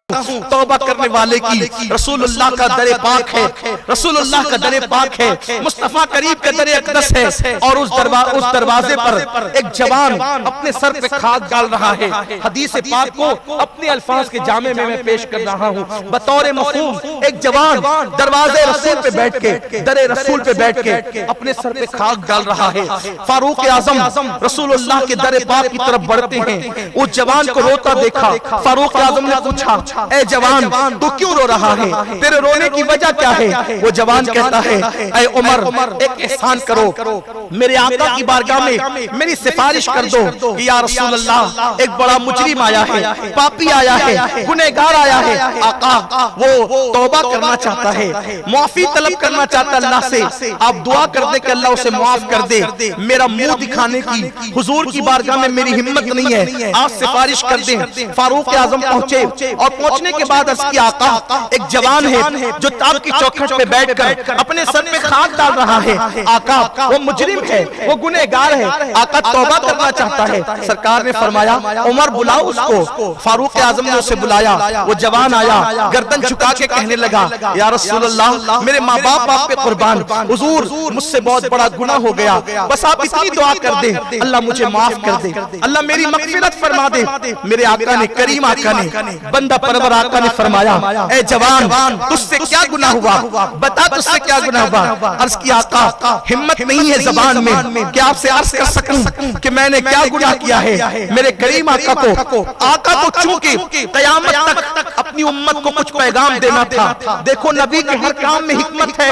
तौबा करने वाले की रसूलुल्लाह का दरे पाक है, रसूलुल्लाह का दरे पाक है, मुस्तफा करीम का दरे अक़दस है। और उस दरवाजे पर एक जवान अपने सर पे खाक डाल रहा है। हदीस पाक को अपने अल्फाज के जामे में मैं पेश कर रहा हूँ बतौर मफ़हूम। एक जवान दरवाजे रसूल पे बैठ के, दरे रसूल पे बैठ के अपने सर पे खाक डाल रहा है। फारूक आज़म रसूलुल्लाह के दरे पाक की तरफ बढ़ते हैं। उस जवान को रोता देखा। फारूक आज़म ने पूछा, ए जवान तू क्यों रो रहा है, तेरे रोने की वजह क्या है? वो जवान कहता है, ए उमर एक एहसान करो, मेरे आका की बारगाह में मेरी सिफारिश कर दो कि या रसूल अल्लाह एक बड़ा मुजरिम आया है, पापी आया है, गुनहगार आया है। आका वो तौबा करना चाहता है, माफी तलब करना चाहता अल्लाह से। आप दुआ कर दे कि अल्लाह उसे माफ कर दे। मेरा मुंह दिखाने की हुजूर की बारगाह में मेरी हिम्मत नहीं है, आप सिफारिश कर दें। फारूक आज़म पहुंचे और पहुंचने के बाद अर्ज़ किया, आका एक जवान है जो आपकी चौखट पे बैठकर अपने सर पे खाक डाल रहा है। आका वो मुजरिम है, वो गुनहगार है, आका तौबा करना चाहता है। सरकार ने फरमाया, उमर बुलाओ उसको। फारूक आज़म ने उसे बुलाया। वो जवान आया, गर्दन झुका के कहने लगा, या रसूलल्लाह मेरे माँ बाप आप पे कुर्बान, हुजूर मुझसे बहुत बड़ा गुनाह हो गया, बस आप इतनी दुआ कर दे, अल्लाह मुझे माफ कर दे, अल्लाह मेरी मग़फ़िरत फरमा दे। मेरे आका ने, करीम आका ने, बंदा परवर आका ने फरमाया, ए जवान तुझसे क्या गुनाह हुआ, बता तुझसे क्या गुनाह हुआ। अर्ज़ किया, आका हिम्मत नहीं है ज़बान में कि आपसे अर्ज़ कर सकूं कि मैंने क्या गुनाह किया है। मेरे करीम आका को चूंकि क़यामत तक अपनी उम्मत को कुछ पैगाम देना था। देखो नबी के हर काम में हिकमत है,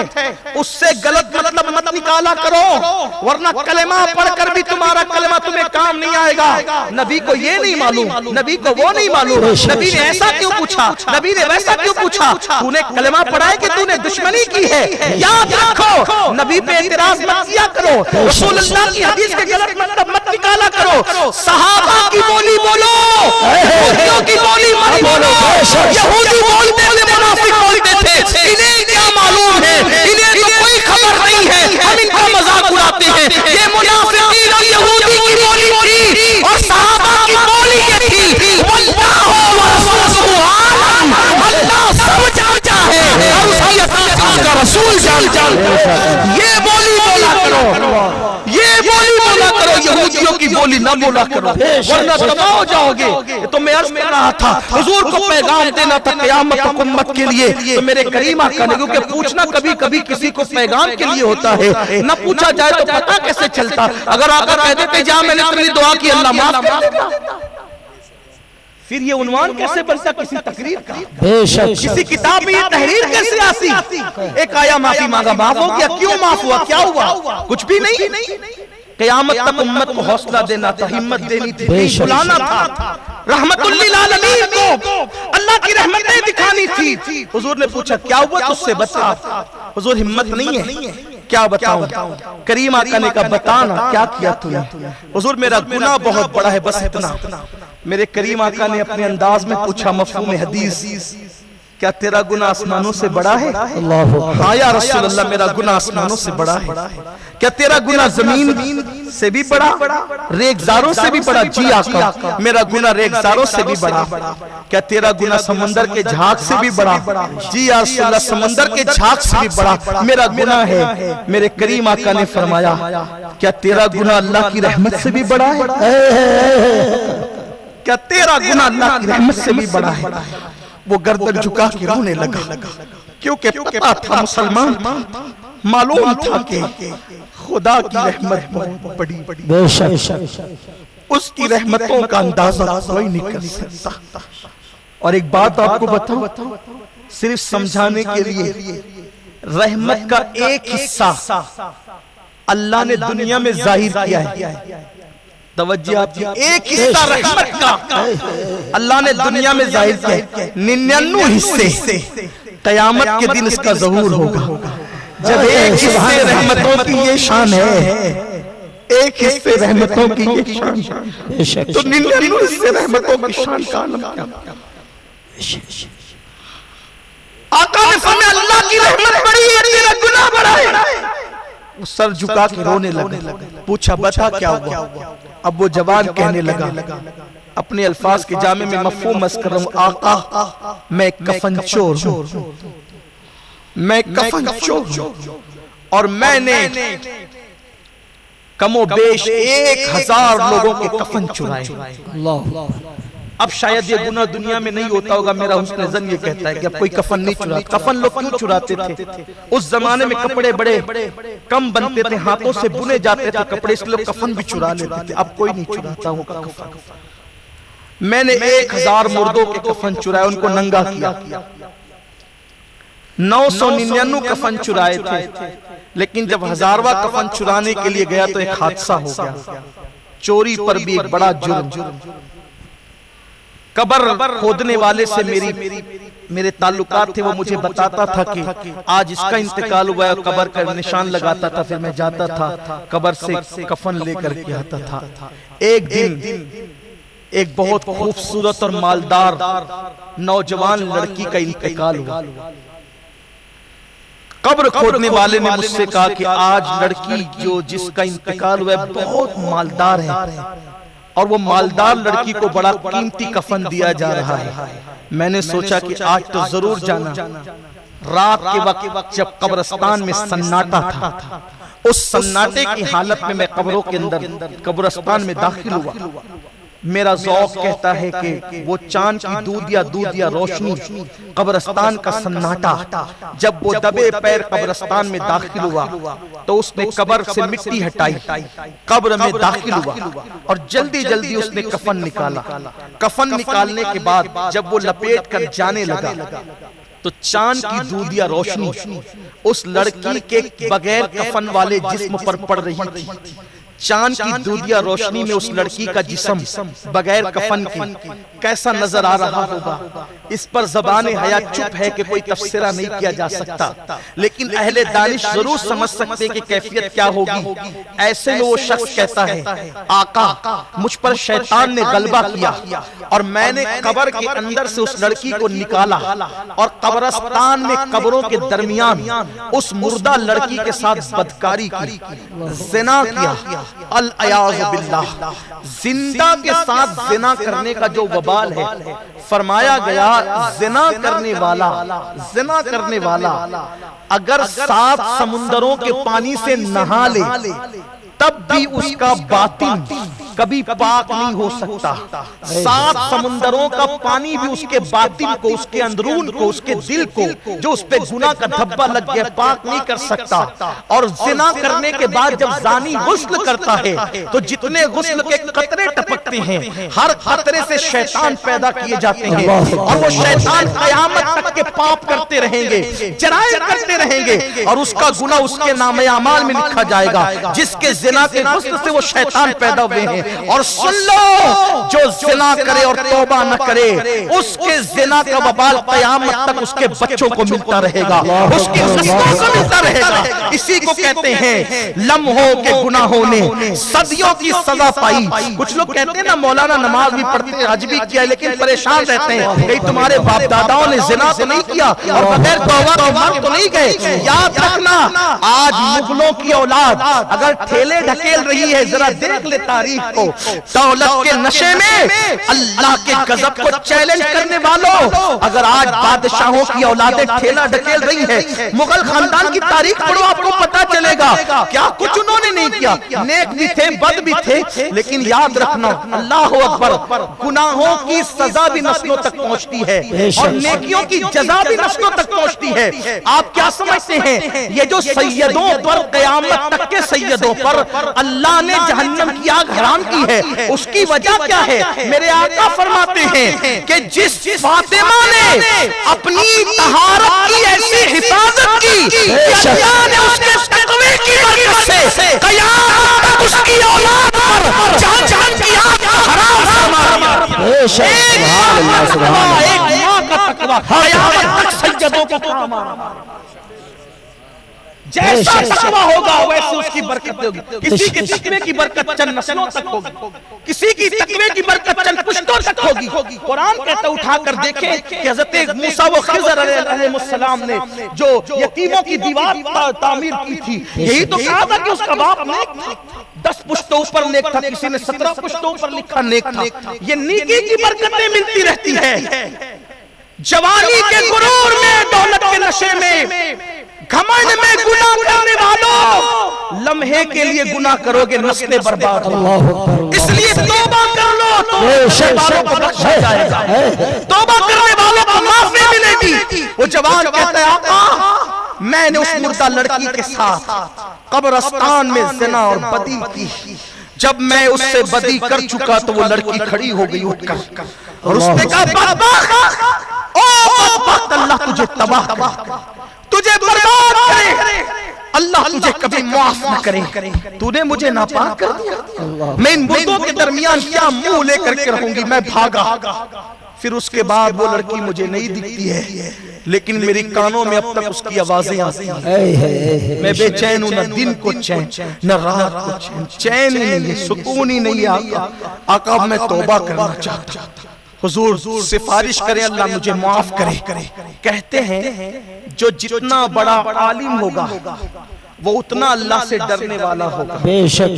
उससे गलत मतलब मत निकाला करो, वरना कलेमा पढ़कर भी तुम्हारा कलेमा तुम्हें काम नहीं आएगा। नबी को ये नहीं मालूम, नबी को वो नहीं मालूम, नबी ने ऐसा क्यों पूछा, नबी ने वैसा क्यों पूछा। तूने कलेमा पढ़ा है कि तूने दुश्मनी की है, याद रखो। नबी पे एतराज मत किया करो, रसूलुल्लाह की हदीस के गलत मतलब मत निकाला करो। सहाबा की बोली बोलो, यहूदियों की बोली मत बोलो। यहूदी बोलते थे, मुनाफिक बोलते थे, इन्हें क्या मालूम है, इन्हें तो कोई खबर नहीं है, हम इनका मजाक उड़ाते हैं। ये मुनाफिकीन और यहूदी की बोली थी और सहाबा की बोली ये थी। वल्लाहु व रसूलुहु आलम, अल्लाह सब जानता है और उसकी अताअत का रसूल जानता है। ये बोली बोला करो, ये बोली बोला करो, यहूदियों की बोली ना बोला करो, वरना तबाह हो जाओगे। तो मैं अर्ज़ कर रहा था, हुजूर को पैगाम देना था क़यामत तक उम्मत के लिए। तो मेरे करीम आका ने, क्योंकि पूछना कभी कभी किसी को पैगाम के लिए होता है, न पूछा जाए तो पता कैसे चलता। अगर आका कह देते जा मैंने तेरी दुआ की, अल्लाह माफ कर देगा, फिर ये उन्वान कैसे बनता किसी तकरीर का, किसी किताब में ये तहरीर कैसे आती। एक आया माफी मांगा, माफ हो गया, क्यों माफ हुआ, क्या हुआ, कुछ भी नहीं। क़यामत तक उम्मत को हौसला देना था, हिम्मत देनी थी, बुलाना था, रहमतुल लिल आलमीन को अल्लाह की रहमतें दिखानी थी। हुजूर ने पूछा, क्या हुआ तुझसे, बता। हुजूर हिम्मत नहीं है, क्या बताऊं। करीम आका ने कहा, बताना क्या किया तूने। हुजूर मेरा गुनाह बहुत बड़ा है, बस इतना। मेरे करीम आका ने अपने अंदाज में पूछा, मफ़हूम हदीस, क्या तेरा गुनाह आसमानों से बड़ा है? हाँ या रसूल अल्लाह मेरा गुनाह आसमानों से बड़ा है। क्या तेरा गुनाह जमीन से भी बड़ा, रेगजारों से भी बड़ा? जी आका मेरा गुनाह रेगजारों से भी बड़ा। क्या तेरा गुनाह समंदर के झाग से भी बड़ा? जी या रसूल अल्लाह समंदर के झाग से भी बड़ा मेरा गुनाह है। मेरे करीम आका ने फरमाया, क्या तेरा गुनाह अल्लाह की रहमत से भी बड़ा है? क्या तेरा गुनाह अल्लाह की रहमत से भी बड़ा है? वो गर्दन झुका के रोने लगा, क्योंकि पता था, मुसलमान मालूम था कि खुदा की रहमत बहुत बड़ी, उसकी रहमतों का अंदाजा कोई नहीं कर सकता। और एक बात आपको बताऊं, सिर्फ समझाने के लिए, रहमत का एक हिस्सा अल्लाह ने दुनिया में जाहिर किया है। तवज्जो आपकी, एक हिस्सा रहमत का अल्लाह ने दुनिया में जाहिर किया, 99 हिस्से क़यामत के दिन इसका ज़हूर होगा। जब एक हिस्से रहमतों की ये शान है, एक हिस्से रहमतों की ये शान, तो 99 हिस्से रहमतों की शान का आलम क्या। आका ने फरमाया, अल्लाह की रहमत बड़ी है, तेरा गुनाह बड़ा है। वो सर झुका के रोने लगा। पूछा, बता क्या हुआ। अब वो जवान कहने लगा, अपने अल्फाज के जामे में मफहूम मस कर रहा हूं, आका मैं कफन चोर हूं, मैं कफन चोर हूं, और मैंने कमो बेश 1000 लोगों के कफन चुराए। अब शायद ये गुनाह दुनिया में नहीं होता होगा, मेरा हुस्न ज़न ये कहता है कि अब कोई कफन नहीं चुराता। कफन लोग क्यों चुराते थे? उस जमाने में कपड़े बड़े कम बनते थे, हाथों से बुने जाते थे कपड़े, इसलिए लोग कफन भी चुरा लेते थे। अब कोई नहीं चुराता होगा कफन। मैंने 1000 मुर्दों के कफन चुराए, उनको नंगा किया। 999 कफन चुराए थे, लेकिन जब 1000वां कफन चुराने के लिए गया तो एक हादसा हो गया। चोरी पर भी एक बड़ा जुर्म। कब्र खोदने वाले से मेरे ताल्लुकात थे, वो मुझे बताता था कि आज इसका इंतकाल हुआ है, कब्र का निशान लगाता था। फिर मैं जाता था कब्र से कफन लेकर के आता था। एक दिन एक बहुत खूबसूरत और मालदार नौजवान लड़की का इंतकाल हुआ। कब्र खोदने वाले ने मुझसे कहा कि आज लड़की जो जिसका इंतकाल हुआ है बहुत मालदार है, और वो मालदार लड़की को बड़ा कीमती कफन दिया जा रहा है। मैंने सोचा कि आज तो जरूर जाना। रात के वक्त जब कब्रिस्तान में सन्नाटा था, उस सन्नाटे की हालत में मैं कब्रों के अंदर कब्रिस्तान में दाखिल हुआ। मेरा ज़ौक़ कहता है कि वो चांद की दूधिया रोशनी, कब्रिस्तान का सन्नाटा, जब वो दबे पैर कब्रिस्तान में दाखिल हुआ तो उसने कब्र से मिट्टी हटाई, कब्र में दाखिल हुआ और जल्दी जल्दी उसने कफन निकाला। कफन निकालने के बाद जब वो लपेट कर जाने लगा तो चांद की दूधिया रोशनी उस लड़की के बगैर कफन वाले जिस्म पर पड़ रही थी। चांद की दूधिया रोशनी में उस लड़की का जिस्म बगैर कफन के कैसा नजर आ रहा होगा, इस पर ज़बान हया चुप है कि कोई तफसीरा नहीं किया जा सकता। लेकिन अहले दानिश जरूर समझ सकते कि कैफियत क्या होगी। ऐसे में वो शख्स कहता है, आका मुझ पर शैतान ने गलबा किया और मैंने कब्र के अंदर से उस लड़की को निकाला और कब्रिस्तान में कब्रों के दरमियान उस मुर्दा लड़की के साथ बदकारी की, ज़िना किया। अल अयाज़ु बिल्लाह, जिंदा के साथ जिना करने का जो वबाल है, फरमाया गया जिना करने वाला अगर 7 समुंदरों के पानी से नहा ले तब भी उसका बातिन कभी पाक नहीं हो सकता। 7 समुंदरों का पानी भी उसके बातिन को, उसके अंदरून को, उसके दिल को जो उस पे गुनाह का धब्बा लग गया पाक नहीं कर सकता। और जिना करने के बाद जब जानी गुस्ल करता है तो जितने गुस्ल के कतरे टपकते हैं, हर कतरे से शैतान पैदा किए जाते हैं और वो शैतान क़यामत तक के पाप करते रहेंगे, जराइम करते रहेंगे और उसका गुनाह उसके नामे अमाल में लिखा जाएगा। जिसके जिना के गुस्ल से वो शैतान पैदा हुए हैं। और सुन लो, जो जिना करे और तौबा न करे उसके जिना का वबाल क़यामत तक उसके बच्चों को मिलता रहेगा, उसके नस्लों को मिलता रहेगा। इसी को कहते हैं लम्हों के गुनाहों ने सदियों की सजा पाई। कुछ लोग कहते हैं ना मौलाना नमाज भी पढ़ते हैं, हज भी किया, लेकिन परेशान रहते हैं कहीं तुम्हारे बाप दादाओं ने जिना तो नहीं किया और बगैर तौबा के मर तो नहीं गए। याद रखना, आज मुगलों की औलाद अगर ठेले ढकेल रही है, जरा देख ले तारीख को। दौलत के नशे में अल्लाह के गजब को चैलेंज करने वालों, अगर आज बादशाहों की औलादें ठेला ढकेल रही है, मुगल खानदान की तारीख पढ़ो, आपको पता चलेगा क्या कुछ उन्होंने नहीं किया। नेक भी थे, बद भी थे, लेकिन याद रखना अल्लाह अकबर, गुनाहों की सजा भी नस्लों तक पहुंचती है और नेकियों की जजा भी नस्लों तक पहुंचती है। आप क्या समझते हैं, ये जो सैयदों पर क़यामत तक के सैयदों पर अल्लाह ने जहन्नम की आग हराम की है, उसकी वजह क्या है? मेरे आका फरमाते हैं कि जिस फातिमा ने अपनी तहारत की ऐसी हिफाजत की अल्लाह ने उसके तक़वे की बरकत से क़यामत तक उसकी औलाद पर जहन्नम की आग हराम फरमा दिया। सुभान अल्लाह, सुभान अल्लाह। एक मां का तक़वा क़यामत तक सज्जदों को काम आ रहा है। जैसा तकवा होगा वैसे उसकी बरकत होगी। किसी के तकवे की बरकत चंद नस्लों तक होगी, किसी की तकवे की बरकत चंद पुश्तों तक होगी। कुरान कहता उठाकर देखें कि हज़रत मूसा व खिज़र अलैहिस्सलाम ने जो यतीमों की दीवार तामीर की थी, यही तो कहा था कि उसका बाप नेक था। 10 पुश्तों ऊपर नेक था, किसी ने 17 पुश्तों ऊपर लिखा नेक था। ये नेकी की बरकतें मिलती रहती है। जवानी के गुरूर में, दौलत के नशे में, घमंड में गुनाह करने वालों, लम्हे के लिए गुनाह करोगे, नस्लें बर्बाद होंगी। इसलिए तौबा कर लो तो वालों को बख्शा जाएगा, तौबा करने वालों को माफी मिलेगी। वो जवान कहता है आका, मैंने उस मुर्दा लड़की के साथ कब्रिस्तान में ज़िना और बदी की। जब मैं उससे बदी कर चुका तो वो लड़की खड़ी हो गई उठकर, और उसने कहा अल्लाह तुझे तबाह करे, तुझे बर्बाद करे, अल्लाह तुझे कभी माफ न करे। तूने मुझे नापाक कर दिया, मैं इन मुर्दों के दरमियान क्या मुंह लेकर के रहूंगी। मैं भागा। फिर उसके बाद वो लड़की मुझे नहीं दिखती है, लेकिन मेरी कानों में अब तक उसकी आवाजें आती हैं। मैं बेचैन हूं, न दिन को चैन न रात को चैन, चैन ही नहीं है, सुकून ही नहीं है। आका मैं तौबा करना चाहता, हुजूर सिफारिश करें, अल्लाह मुझे माफ करे। कहते हैं जो जितना बड़ा आलिम होगा वो उतना अल्लाह से डरने वाला होगा। बेशक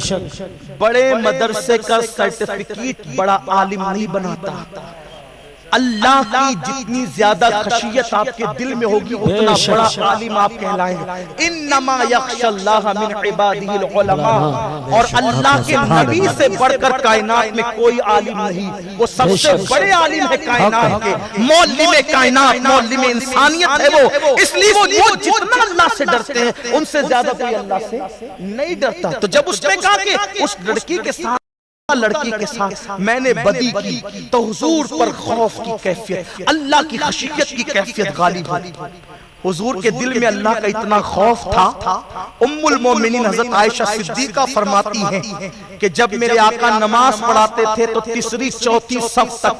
बड़े मदरसे का सर्टिफिकेट बड़ा आलिम नहीं बनाता। अल्लाह की जितनी ज्यादा खशियत आपके दिल में होगी उतना बड़ा आलिम आप कहलाएंगे। इन्नमा यख्शल्लाह मिन इबादिहिल उलमा, और अल्लाह के नबी से बढ़कर कायनात में कोई आलिम नहीं, वो सबसे बड़े आलिम है कायनात के, मौलिम कायनात, मौलिम इंसानियत है वो। इसलिए वो जितना अल्लाह से डरते हैं उनसे ज्यादा कोई अल्लाह से नहीं डरता। तो जब उसने कहा कि उस लड़की के साथ मैंने बदी की, तो हुजूर पर खौफ की कैफियत, अल्लाह की खशियत की कैफियत गालिब हुई। हुजूर के दिल में अल्लाह का इतना खौफ था। उम्मुल मोमिनीन हज़रत आयशा सिद्दीका फरमाती हैं कि जब मेरे आका नमाज पढ़ाते थे तो तीसरी चौथी सफ तक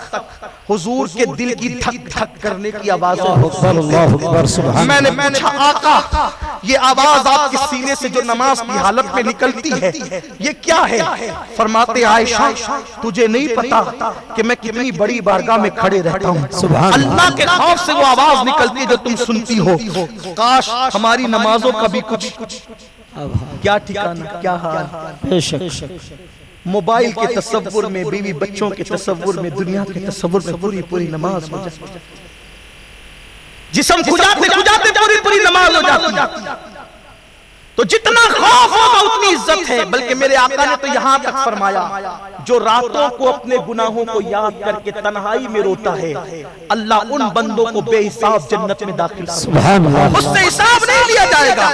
हुजूर के दिल की धक धक करने की आवाज़ें। मैंने पूछा आका, ये आवाज आपके सीने से जो नमाज की हालत में निकलती है ये क्या है? फरमाते आयशा तुझे नहीं पता कि मैं कितनी बड़ी बारगाह में खड़े रहता हूँ, अल्लाह के खौफ से वो आवाज निकलती है जो तुम सुनती हो। काश हमारी नमाजों का भी कुछ क्या ठिकाना, क्या हाल। मोबाइल के तसव्वुर में, बीवी बच्चों के तसव्वुर में, दुनिया के तसव्वुर में पूरी पूरी नमाज हो जाती, जिस्म खुजाते खुजाते पूरी पूरी नमाज हो जाती। तो जितना खौफ होगा उतनी इज्जत है। बल्कि मेरे आका ने तो यहाँ तक फरमाया, जो रातों को अपने गुनाहों को याद करके तन्हाई में रोता है, अल्लाह उन बंदों को बेहिसाब जन्नत में दाखिल करेगा, उससे हिसाब नहीं लिया जाएगा।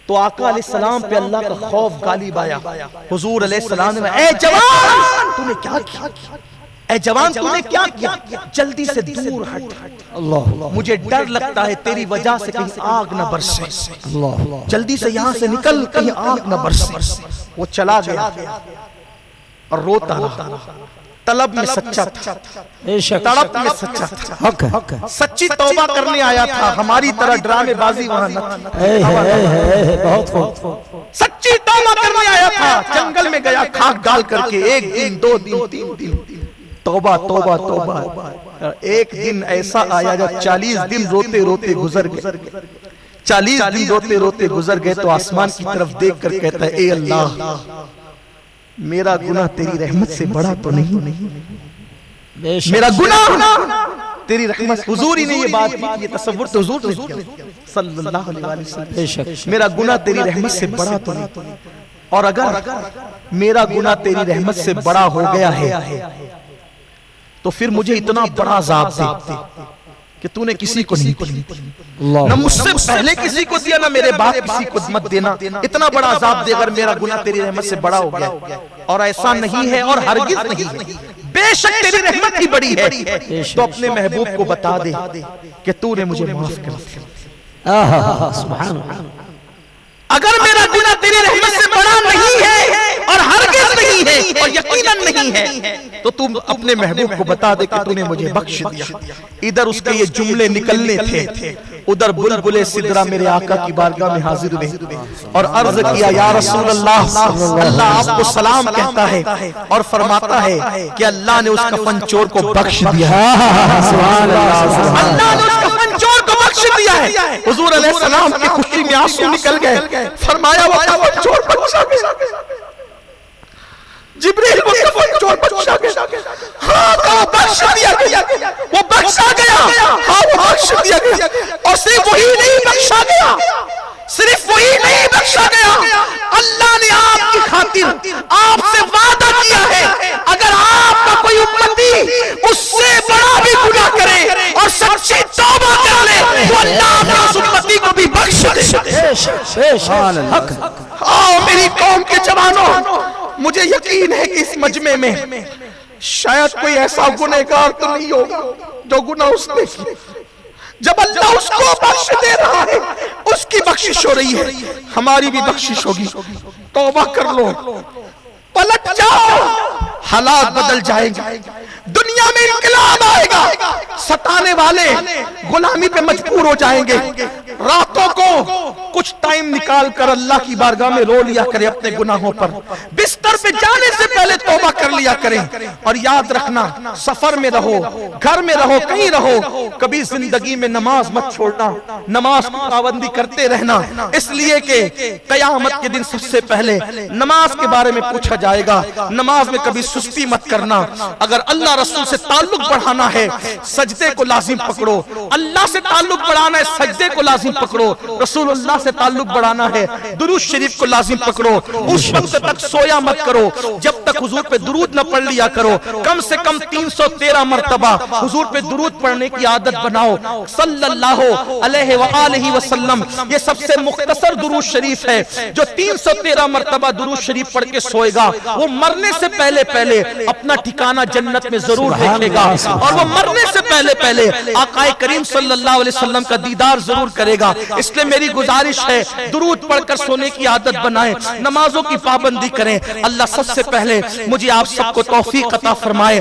तो आका अलैहिस्सलाम पे अल्लाह का खौफ गालिब आया। हुजूर अलैहिस्सलाम ने, ए जवान तूने क्या किया? ए जवान तूने क्या किया? जल्दी से दूर हट, अल्लाह मुझे डर लगता है तेरी वजह से कहीं आग न बरसे, जल्दी से यहाँ से निकल, कहीं आग न बरसे। वो चला गया और रोता रहा। तलब में सच्चा था, तड़प में सच्चा था, सच्ची तौबा करने आया था। हमारी तरह ड्रामेबाजी वहां न थी, बहुत सच्ची तौबा करने आया था। जंगल में गया खाक डाल करके, 1 दिन 2 दिन 3 दिन तौबा तौबा तौबा। एक दिन ऐसा आया जब 40 दिन रोते रोते गुजर गए। 40 दिन रोते रोते गुजर गए तो आसमान की तरफ देख कर कहता है, ए अल्लाह मेरा गुनाह तेरी रहमत से बड़ा तो नहीं, मेरा गुनाह तेरी रहमत। हुजूर ही ने ये बात की, ये तसव्वुर तो हुजूर ने किया सल्लल्लाहु अलैहि वसल्लम। मेरा गुनाह तेरी रहमत से बड़ा तो नहीं, और अगर मेरा गुनाह तेरी रहमत से बड़ा हो गया है तो फिर मुझे इतना बड़ा अज़ाब दे कि तूने किसी को नहीं दिया, न मुझसे पहले किसी को दिया, न मेरे बाद किसी को मत देना। इतना बड़ा अज़ाब दे अगर मेरा गुनाह तेरी रहमत से बड़ा हो गया। और ऐसा नहीं है और हरगिज़ नहीं है, बेशक तेरी रहमत ही बड़ी है। तो अपने महबूब को बता दे कि तूने मुझे माफ कर दिया। सुभान अल्लाह। अगर मेरा गुनाह तेरी रहमत से बड़ा नहीं है और हरगिज़ नहीं है और यकीनन नहीं है, तो तुम अपने महबूब को बता दे कि तूने मुझे बख्श दिया। इधर उसके ये जुमले निकलने थे, उधर बुलबुले सिदरा मेरे आका की बारगाह में हाजिर हुए और अर्ज किया, या रसूल अल्लाह, अल्लाह आपको सलाम कहता है और फरमाता है कि अल्लाह ने उस कफन चोर को बख्श दिया। अल्लाह ने उस कफन चोर को बख्श दिया है। हुजूर अलैहिस्सलाम की खुशी में आंसू निकल गए। फरमाया वो कफन चोर बख्शा गया, जिब्रील वो कफन चोर बख्शा गया। हाँ कहा बख्श दिया गया, वो बख्शा गया। हाँ वो बख्श दिया गया। और सिर्फ वही नहीं बख्शा गया, सिर्फ वही नहीं बख्शा गया, अल्लाह ने आपकी खातिर आपसे वादा किया है, अगर आपका कोई उम्मती उससे बड़ा भी गुनाह करे और सच्ची तौबा कर ले तो अल्लाह अपनी उस उम्मती को भी बख्श दे। आओ मेरी कौम के जवानों, मुझे यकीन है कि इस मजमे में शायद कोई ऐसा गुनहगार तो नहीं होगा जो गुनाह उसने किया। जब अल्लाह उसको बख्श दे रहा है, उसकी बख्शिश हो रही है, हमारी भी बख्शिश होगी। तौबा कर लो, पलट जाओ, हालात बदल जाएंगे, दुनिया में इंकलाब आएगा, सताने वाले गुलामी पे मजबूर हो जाएंगे। रातों को कुछ टाइम निकाल कर अल्लाह की बारगाह में रो लिया करें अपने गुनाहों पर, बिस्तर पे जाने से पहले तौबा कर लिया करें। और याद रखना, सफर में रहो, घर में रहो, कहीं रहो, कभी जिंदगी में नमाज मत छोड़ना, नमाज की पाबंदी करते रहना, इसलिए कि कयामत के दिन सबसे पहले नमाज के बारे में पूछा जाएगा। नमाज में कभी सुस्ती मत करना। अगर अल्लाह रसूल से ताल्लुक बढ़ाना है, सजदे को लाजिम पकड़ो। अल्लाह से ताल्लुक बढ़ाना है, सजदे को लाजिम पकड़ो। रसूलुल्लाह से ताल्लुक बढ़ाना है, दुरूद शरीफ को लाजिम पकड़ो। उस वक्त तक सोया मत करो जब तक हुजूर पे दुरूद न पढ़ लिया करो। कम से कम 313 मर्तबा हुजूर पे दुरूद पढ़ने की आदत बनाओ, सल्लल्लाहु अलैहि व आलिहि वसल्लम। ये सबसे मुख्तसर दुरूद शरीफ है। जो 313 मर्तबा दुरूद शरीफ पढ़ के सोएगा, वो मरने से पहले पहले अपना ठिकाना जन्नत में जरूर देखेगा, और वो मरने से पहले पहले आकाए करीम सल्लल्लाहु अलैहि वसल्लम का दीदार जरूर करेगा। इसलिए मेरी गुजारिश है, दुरूद पढ़कर सोने की आदत बनाएं, नमाजों की पाबंदी करें। अल्लाह सबसे पहले मुझे आप सबको तौफीक अता फरमाए।